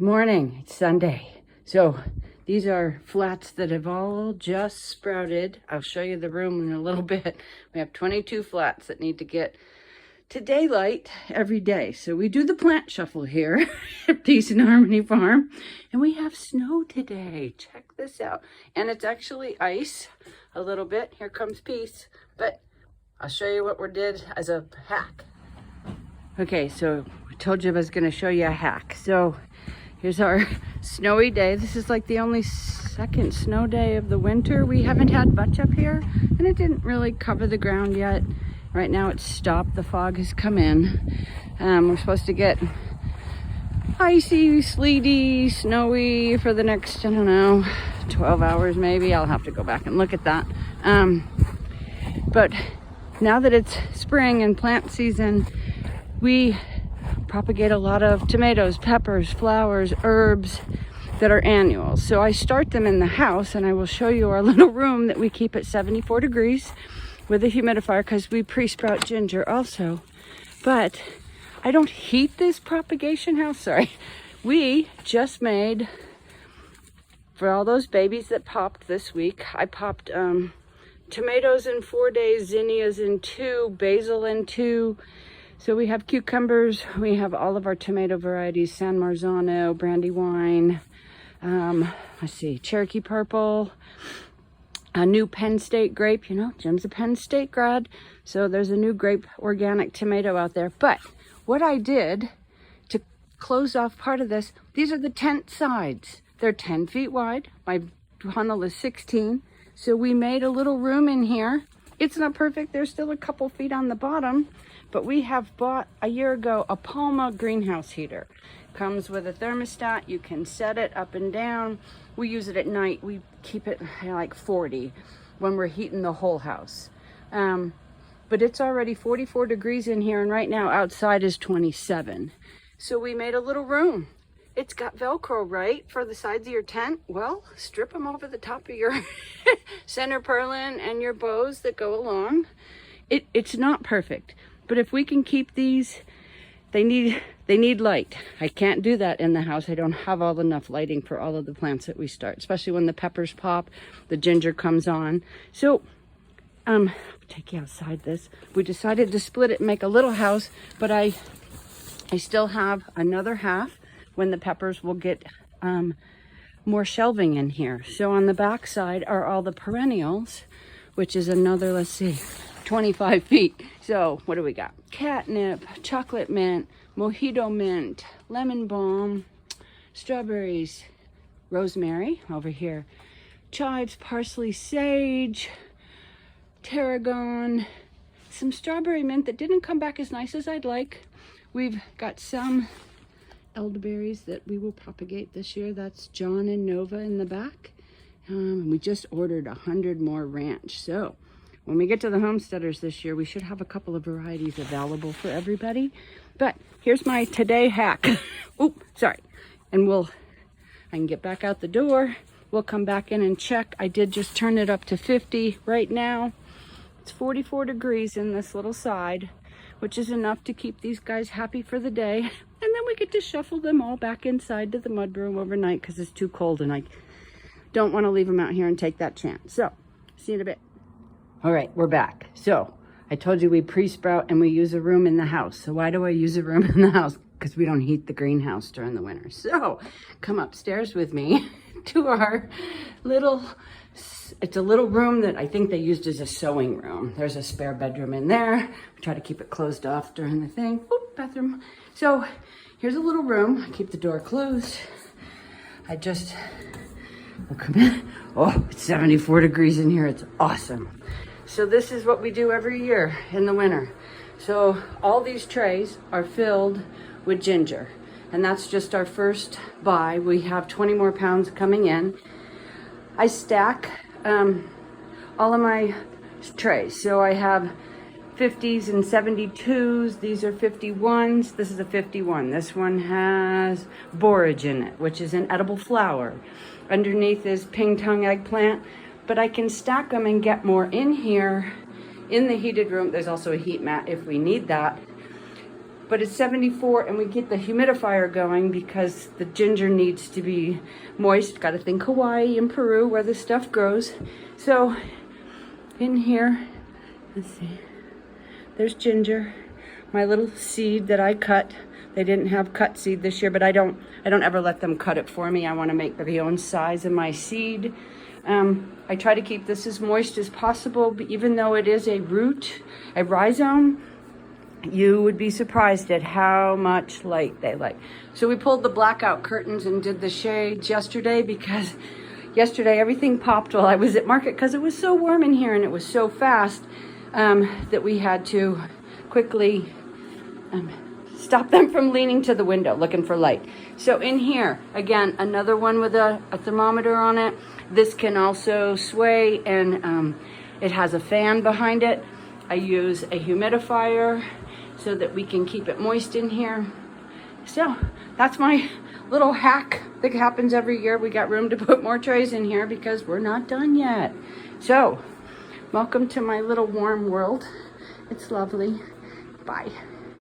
Good morning, it's Sunday. So these are flats that have all just sprouted. I'll show you the room in a little bit. We have 22 flats that need to get to daylight every day. So we do the plant shuffle here at Peace and Harmony Farm. And we have snow today. Check this out. And it's actually ice a little bit. Here comes Peace. But I'll show you what we did as a hack. Okay, so I told you I was going to show you a hack. So here's our snowy day. This is like the only second snow day of the winter. We haven't had much up here, and it didn't really cover the ground yet. Right now it's stopped. The fog has come in. We're supposed to get icy, sleety, snowy for the next, I don't know, 12 hours maybe. I'll have to go back and look at that. But now that it's spring and plant season, we propagate a lot of tomatoes, peppers, flowers, herbs that are annuals. So I start them in the house, and I will show you our little room that we keep at 74 degrees with a humidifier because we pre-sprout ginger also. But I don't heat this propagation house, sorry. We just made, for all those babies that popped this week, I popped tomatoes in 4 days, zinnias in 2, basil in 2. So we have cucumbers, we have all of our tomato varieties, San Marzano, Brandywine, let's see, Cherokee Purple, a new Penn State grape. You know, Jim's a Penn State grad, so there's a new grape organic tomato out there. But what I did to close off part of this, these are the tent sides. They're 10 feet wide. My funnel is 16. So we made a little room in here. It's not perfect. There's still a couple feet on the bottom. But we have bought a year ago a Palma greenhouse heater. Comes with a thermostat. You can set it up and down. We use it at night. We keep it like 40 when we're heating the whole house. But it's already 44 degrees in here, and right now outside is 27. So we made a little room. It's got Velcro, right, for the sides of your tent. Well, strip them over the top of your center purlin and your bows that go along. It's not perfect. But if we can keep these, they need light. I can't do that in the house. I don't have enough lighting for all of the plants that we start, especially when the peppers pop, the ginger comes on. So, I'll take you outside this. We decided to split it and make a little house, but I still have another half when the peppers will get more shelving in here. So on the back side are all the perennials, which is another, let's see, 25 feet. So what do we got? Catnip, chocolate mint, mojito mint, lemon balm, strawberries, rosemary over here, chives, parsley, sage, tarragon, some strawberry mint that didn't come back as nice as I'd like. We've got some elderberries that we will propagate this year. That's John and Nova in the back. We just ordered 100 more ranch. So when we get to the homesteaders this year, we should have a couple of varieties available for everybody. But here's my today hack. Oop, sorry. And I can get back out the door. We'll come back in and check. I did just turn it up to 50 right now. It's 44 degrees in this little side, which is enough to keep these guys happy for the day. And then we get to shuffle them all back inside to the mudroom overnight because it's too cold and I don't want to leave them out here and take that chance. So, see you in a bit. All right, we're back. So I told you we pre-sprout and we use a room in the house. So why do I use a room in the house? Because we don't heat the greenhouse during the winter. So come upstairs with me to our little, it's a little room that I think they used as a sewing room. There's a spare bedroom in there. We try to keep it closed off during the thing. Oop, bathroom. So here's a little room. I keep the door closed. We'll come in. Oh, it's 74 degrees in here. It's awesome. So this is what we do every year in the winter. So all these trays are filled with ginger, and that's just our first buy. We have 20 more pounds coming in. I stack all of my trays. So I have 50s and 72s. These are 51s. This is a 51. This one has borage in it, which is an edible flower. Underneath is ping tongue eggplant. But I can stack them and get more in here in the heated room. There's also a heat mat if we need that. but it's 74 and we get the humidifier going because the ginger needs to be moist. Got to think Hawaii and Peru where the stuff grows. So in here, let's see, there's ginger, my little seed that I cut. They didn't have cut seed this year, but I don't ever let them cut it for me. I want to make my own size of my seed. I try to keep this as moist as possible, but even though it is a root, a rhizome, you would be surprised at how much light they like. So we pulled the blackout curtains and did the shades yesterday because yesterday everything popped while I was at market because it was so warm in here and it was so fast that we had to quickly stop them from leaning to the window looking for light. So in here, again, another one with a thermometer on it. This can also sway and it has a fan behind it. I use a humidifier so that we can keep it moist in here. So that's my little hack that happens every year. We got room to put more trays in here because we're not done yet. So welcome to my little warm world. It's lovely. Bye.